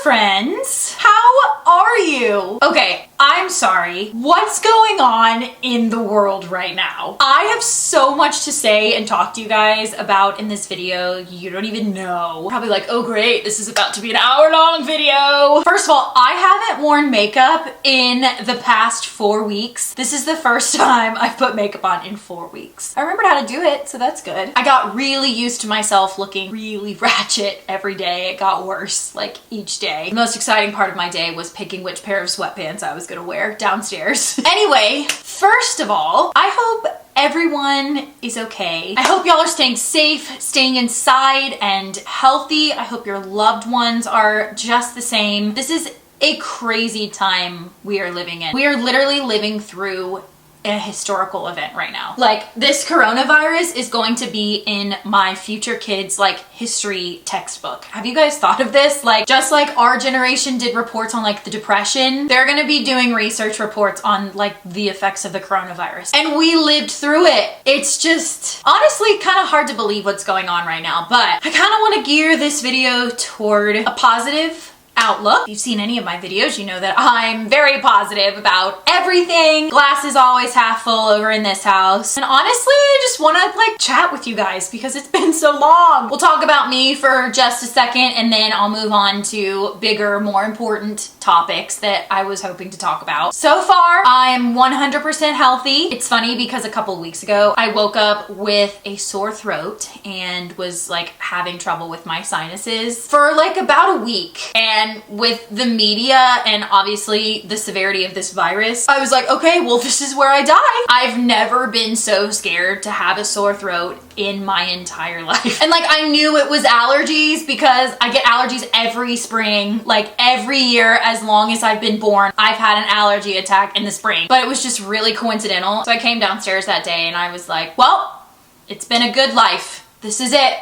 friends. How are you? Okay, I'm sorry. What's going on in the world right now? I have so much to say and talk to you guys about in this video. You don't even know. Probably like, oh great, this is about to be an hour-long video. First of all, I haven't worn makeup in the past 4 weeks. This is the first time I've put makeup on in 4 weeks. I remembered how to do it, so that's good. I got really used to myself looking really ratchet every day. It got worse like each day. The most exciting part of my day was picking which pair of sweatpants I was gonna wear downstairs. Anyway, first of all, I hope everyone is okay. I hope y'all are staying safe, staying inside and healthy. I hope your loved ones are just the same. This is a crazy time we are living in. We are literally living through a historical event right now. Like, this coronavirus is going to be in my future kids' like history textbook. Have you guys thought of this? Like, just like our generation did reports on like the Depression, they're gonna be doing research reports on like the effects of the coronavirus. And we lived through it. It's just honestly kind of hard to believe what's going on right now, but I kind of want to gear this video toward a positive outlook. If you've seen any of my videos, you know that I'm very positive about everything. Glass is always half full over in this house. And honestly, I just want to like chat with you guys because it's been so long. We'll talk about me for just a second and then I'll move on to bigger, more important topics that I was hoping to talk about. So far, I'm 100% healthy. It's funny because a couple weeks ago, I woke up with a sore throat and was like having trouble with my sinuses for like about a week. And with the media and obviously the severity of this virus, I was like, okay, well, this is where I die. I've never been so scared to have a sore throat in my entire life. And like, I knew it was allergies because I get allergies every spring, like every year as long as I've been born, I've had an allergy attack in the spring. But it was just really coincidental. So I came downstairs that day and I was like, well, it's been a good life. This is it.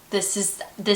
This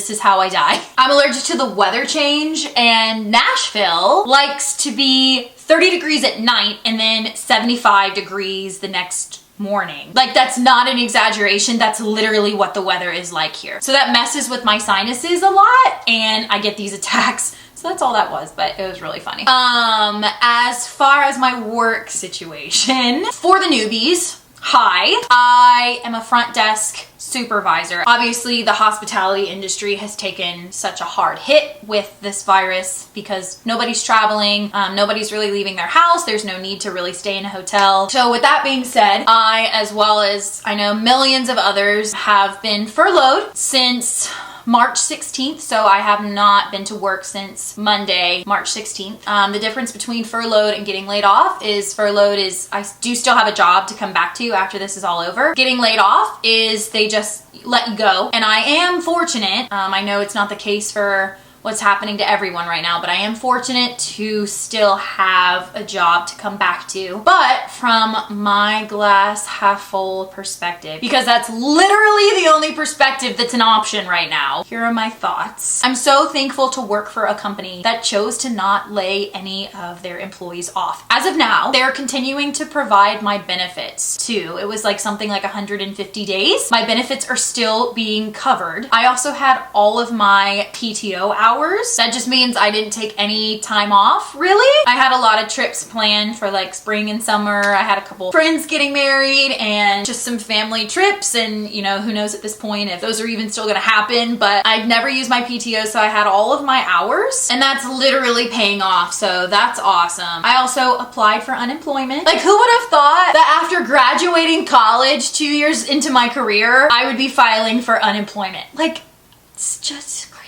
is how I die. I'm allergic to the weather change, and Nashville likes to be 30 degrees at night and then 75 degrees the next morning. Like, that's not an exaggeration. That's literally what the weather is like here. So that messes with my sinuses a lot and I get these attacks. So that's all that was, but it was really funny. As far as my work situation, for the newbies, hi, I am a front desk supervisor. Obviously, the hospitality industry has taken such a hard hit with this virus because nobody's traveling, nobody's really leaving their house. There's no need to really stay in a hotel. So with that being said, I, as well as I know millions of others, have been furloughed since March 16th, so I have not been to work since Monday, March 16th. The difference between furloughed and getting laid off is furloughed is I do still have a job to come back to after this is all over. Getting laid off is they just let you go. And I am fortunate, I know it's not the case for what's happening to everyone right now, but I am fortunate to still have a job to come back to. But from my glass half full perspective, because that's literally the only perspective that's an option right now, here are my thoughts. I'm so thankful to work for a company that chose to not lay any of their employees off. As of now, they're continuing to provide my benefits too. It was like something like 150 days. My benefits are still being covered. I also had all of my PTO hours. That just means I didn't take any time off, really. I had a lot of trips planned for like spring and summer. I had a couple friends getting married and just some family trips, and you know, who knows at this point if those are even still gonna happen, but I'd never used my PTO, so I had all of my hours, and that's literally paying off, so that's awesome. I also applied for unemployment. Like, who would have thought that after graduating college 2 years into my career, I would be filing for unemployment? Like, it's just crazy.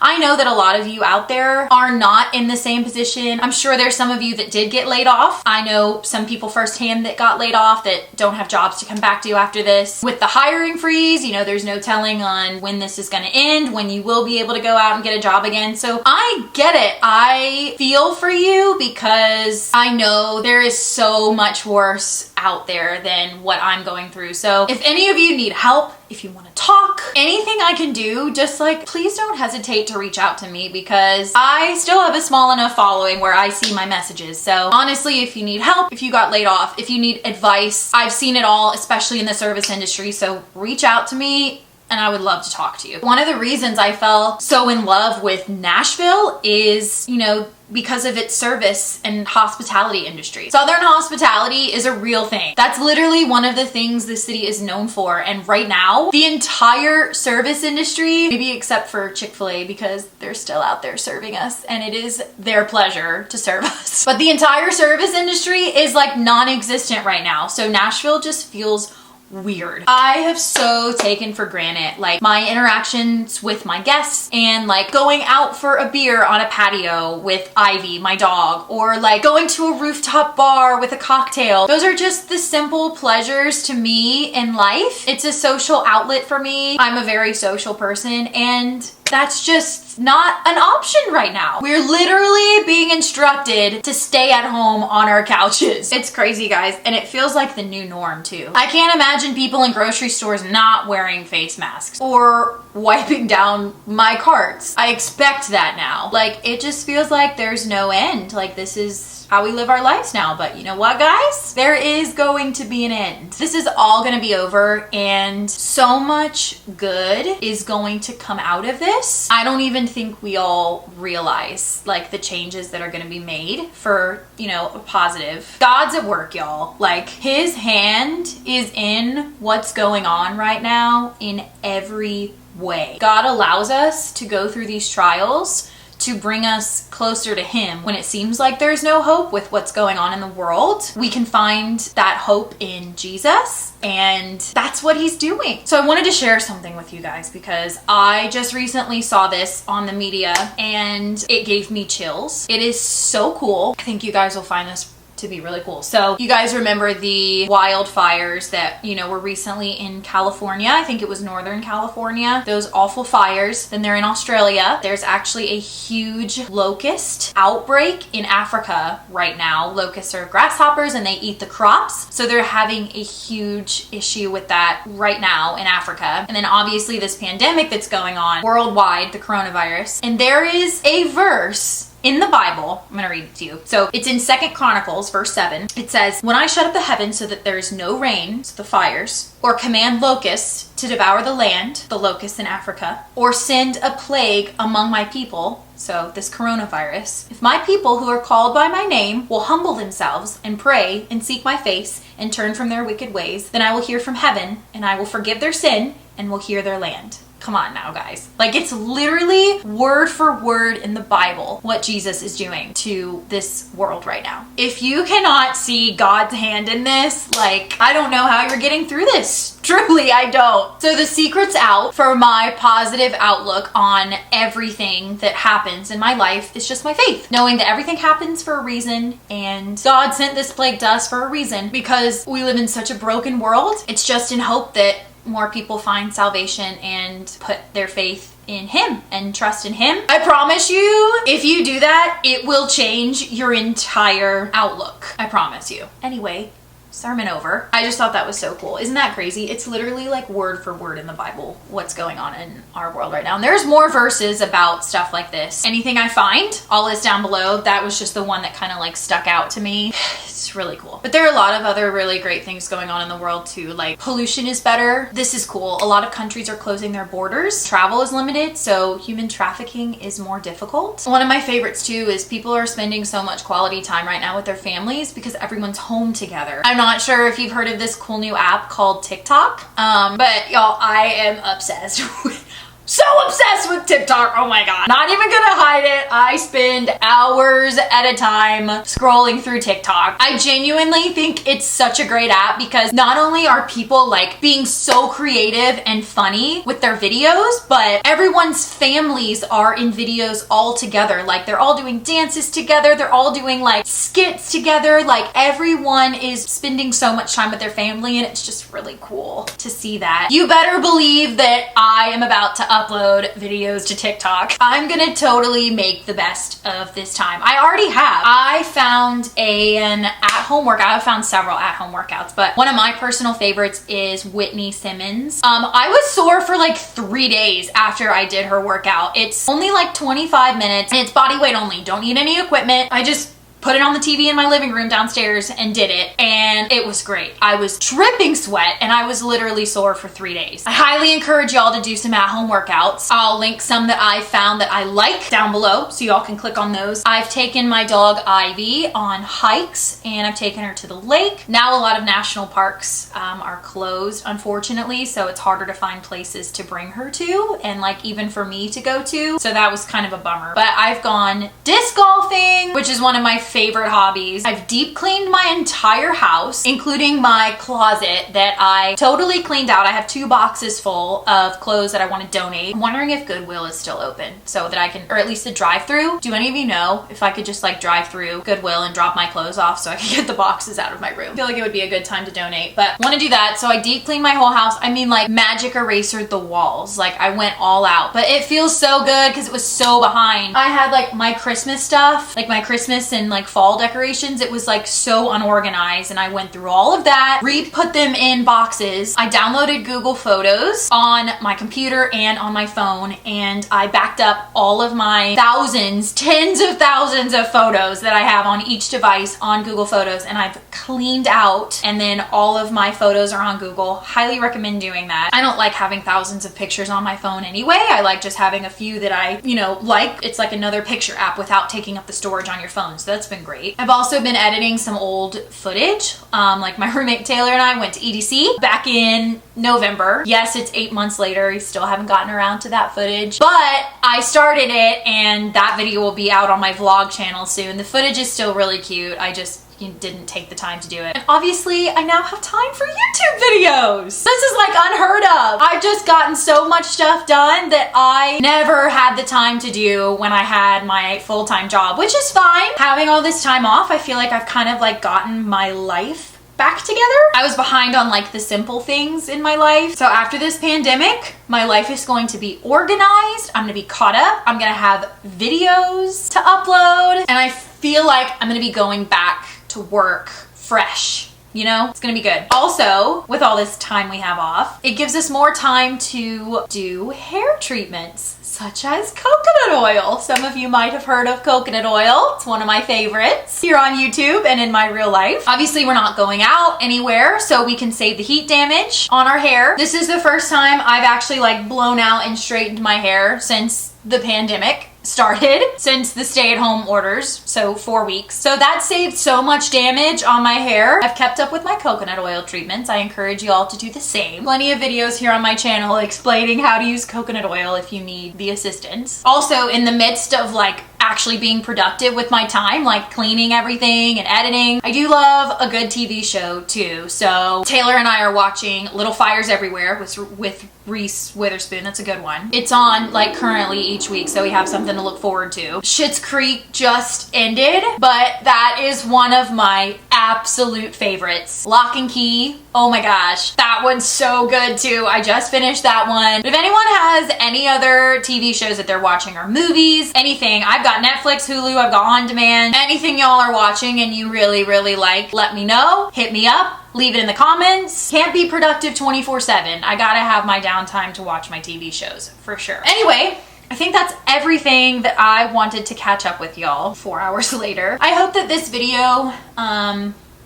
I know that a lot of you out there are not in the same position. I'm sure there's some of you that did get laid off. I know some people firsthand that got laid off that don't have jobs to come back to after this. With the hiring freeze, you know, there's no telling on when this is gonna end, when you will be able to go out and get a job again. So I get it. I feel for you because I know there is so much worse out there than what I'm going through. So if any of you need help, if you want to talk, anything I can do, just like, please don't hesitate to reach out to me because I still have a small enough following where I see my messages. So honestly, if you need help, if you got laid off, if you need advice, I've seen it all, especially in the service industry. So reach out to me. and I would love to talk to you. One of the reasons I fell so in love with Nashville is, you know, because of its service and hospitality industry. Southern hospitality is a real thing. That's literally one of the things the city is known for. And right now, the entire service industry, maybe except for Chick-fil-A because they're still out there serving us and it is their pleasure to serve us. But the entire service industry is like non-existent right now. So Nashville just feels weird. I have so taken for granted like my interactions with my guests and like going out for a beer on a patio with Ivy, my dog, or like going to a rooftop bar with a cocktail. Those are just the simple pleasures to me in life. It's a social outlet for me. I'm a very social person and that's just not an option right now. We're literally being instructed to stay at home on our couches. It's crazy, guys, and it feels like the new norm too. I can't imagine people in grocery stores not wearing face masks or wiping down my carts. I expect that now. Like, it just feels like there's no end. Like, this is how we live our lives now. But you know what, guys? There is going to be an end. This is all gonna be over and so much good is going to come out of this. I don't even think we all realize like the changes that are gonna be made for, you know, a positive. God's at work, y'all. Like, his hand is in what's going on right now in every way. God allows us to go through these trials to bring us closer to him. When it seems like there's no hope with what's going on in the world, we can find that hope in Jesus, and that's what he's doing. So I wanted to share something with you guys because I just recently saw this on the media and it gave me chills. It is so cool. I think you guys will find this to be really cool. So you guys remember the wildfires that, you know, were recently in California. I think it was Northern California. Those awful fires. Then they're in Australia. There's actually a huge locust outbreak in Africa right now. Locusts are grasshoppers and they eat the crops. So they're having a huge issue with that right now in Africa. And then obviously this pandemic that's going on worldwide, the coronavirus. And there is a verse in the Bible, I'm gonna read it to you. So it's in 2 Chronicles, verse 7. It says, "When I shut up the heavens so that there is no rain," so the fires, "or command locusts to devour the land," the locusts in Africa, "or send a plague among my people," so this coronavirus, "if my people who are called by my name will humble themselves and pray and seek my face and turn from their wicked ways, then I will hear from heaven and I will forgive their sin and will heal their land." Come on now, guys. Like, it's literally word for word in the Bible what Jesus is doing to this world right now. If you cannot see God's hand in this, like, I don't know how you're getting through this. Truly, I don't. So the secret's out for my positive outlook on everything that happens in my life is just my faith. Knowing that everything happens for a reason and God sent this plague to us for a reason because we live in such a broken world. It's just in hope that more people find salvation and put their faith in him and trust in him. I promise you, if you do that, it will change your entire outlook. I promise you. Anyway, sermon over. I just thought that was so cool. Isn't that crazy? It's literally like word for word in the Bible what's going on in our world right now. And there's more verses about stuff like this. Anything I find, I'll list down below. That was just the one that kind of like stuck out to me. It's really cool. But there are a lot of other really great things going on in the world too. Like, pollution is better. This is cool. A lot of countries are closing their borders. Travel is limited, so human trafficking is more difficult. One of my favorites too is people are spending so much quality time right now with their families because everyone's home together. I'm not sure if you've heard of this cool new app called TikTok, but y'all, I am obsessed with so obsessed with TikTok. Oh my god. Not even gonna hide it. I spend hours at a time scrolling through TikTok. I genuinely think it's such a great app because not only are people like being so creative and funny with their videos, but everyone's families are in videos all together. Like, they're all doing dances together. They're all doing like skits together. Like, everyone is spending so much time with their family and it's just really cool to see that. You better believe that I am about to upload videos to TikTok. I'm gonna totally make the best of this time. I already have. I found an at-home workout. I've found several at-home workouts, but one of my personal favorites is Whitney Simmons. I was sore for like 3 days after I did her workout. It's only like 25 minutes and it's body weight only. Don't need any equipment. I just put it on the TV in my living room downstairs and did it, and it was great. I was dripping sweat and I was literally sore for 3 days. I highly encourage y'all to do some at-home workouts. I'll link some that I found that I like down below so y'all can click on those. I've taken my dog Ivy on hikes and I've taken her to the lake. Now a lot of national parks are closed, unfortunately, so it's harder to find places to bring her to, and like even for me to go to, so that was kind of a bummer. But I've gone disc golfing, which is one of my favorite hobbies. I've deep cleaned my entire house, including my closet that I totally cleaned out. I have 2 boxes full of clothes that I want to donate. I'm wondering if Goodwill is still open so that I can, or at least the drive-through. Do any of you know if I could just like drive through Goodwill and drop my clothes off so I can get the boxes out of my room? I feel like it would be a good time to donate, but I want to do that. So I deep cleaned my whole house. I mean, like magic erasered the walls. Like I went all out, but it feels so good because it was so behind. I had like my Christmas stuff, like my Christmas and like fall decorations. It was like so unorganized, and I went through all of that, re-put them in boxes. I downloaded Google Photos on my computer and on my phone, and I backed up all of my thousands, tens of thousands of photos that I have on each device on Google Photos, and I've cleaned out, and then all of my photos are on Google. Highly recommend doing that. I don't like having thousands of pictures on my phone anyway. I like just having a few that I, you know, like. It's like another picture app without taking up the storage on your phone, so that's been great. I've also been editing some old footage. Like my roommate Taylor and I went to EDC back in November. Yes, it's 8 months later. We still haven't gotten around to that footage, but I started it and that video will be out on my vlog channel soon. The footage is still really cute. I just didn't take the time to do it. And obviously I now have time for YouTube videos. This is like unheard of. I've just gotten so much stuff done that I never had the time to do when I had my full-time job, which is fine. Having all this time off, I feel like I've kind of like gotten my life back together. I was behind on like the simple things in my life. So after this pandemic, my life is going to be organized. I'm gonna be caught up. I'm gonna have videos to upload. And I feel like I'm gonna be going back to work fresh. You know, it's gonna be good. Also, with all this time we have off, it gives us more time to do hair treatments, such as coconut oil. Some of you might have heard of coconut oil. It's one of my favorites here on YouTube and in my real life. Obviously, we're not going out anywhere, so we can save the heat damage on our hair. This is the first time I've actually like blown out and straightened my hair since the pandemic started, since the stay-at-home orders, so 4 weeks. So that saved so much damage on my hair. I've kept up with my coconut oil treatments. I encourage you all to do the same. Plenty of videos here on my channel explaining how to use coconut oil if you need the assistance. Also, in the midst of like actually being productive with my time, like cleaning everything and editing, I do love a good TV show too. So Taylor and I are watching Little Fires Everywhere with Reese Witherspoon. That's a good one. It's on like currently each week, so we have something to look forward to. Schitt's Creek just ended, but that is one of my absolute favorites. Lock and Key. Oh my gosh, that one's so good too. I just finished that one. But if anyone has any other TV shows that they're watching or movies, anything, I've got Netflix, Hulu, I've got On Demand. Anything y'all are watching and you really, really like, let me know. Hit me up. Leave it in the comments. Can't be productive 24/7. I gotta have my downtime to watch my TV shows, for sure. Anyway, I think that's everything that I wanted to catch up with y'all 4 hours later. I hope that this video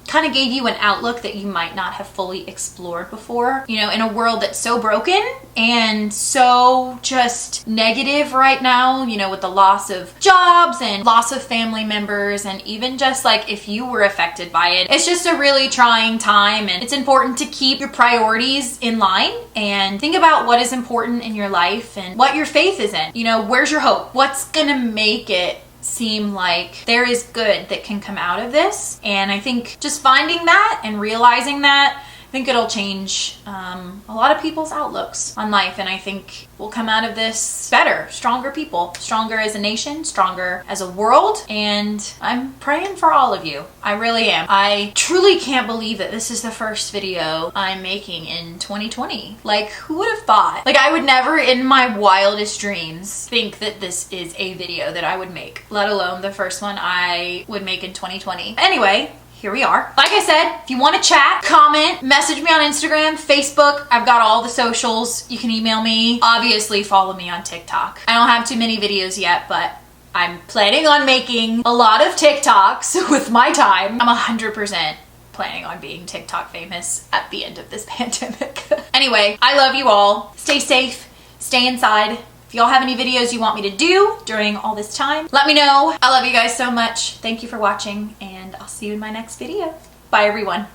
kind of gave you an outlook that you might not have fully explored before. You know, in a world that's so broken and so just negative right now, you know, with the loss of jobs and loss of family members, and even just like if you were affected by it, it's just a really trying time, and it's important to keep your priorities in line and think about what is important in your life and what your faith is in. You know, where's your hope? What's gonna make it seem like there is good that can come out of this? And I think just finding that and realizing that, I think it'll change a lot of people's outlooks on life, and I think we'll come out of this better, stronger people, stronger as a nation, stronger as a world, and I'm praying for all of you. I really am. I truly can't believe that this is the first video I'm making in 2020. Like, who would have thought? Like, I would never in my wildest dreams think that this is a video that I would make, let alone the first one I would make in 2020. Anyway, here we are. Like I said, if you want to chat, comment, message me on Instagram, Facebook. I've got all the socials. You can email me. Obviously, follow me on TikTok. I don't have too many videos yet, but I'm planning on making a lot of TikToks with my time. I'm 100% planning on being TikTok famous at the end of this pandemic. Anyway, I love you all. Stay safe, stay inside. If y'all have any videos you want me to do during all this time, let me know. I love you guys so much. Thank you for watching, and I'll see you in my next video. Bye, everyone.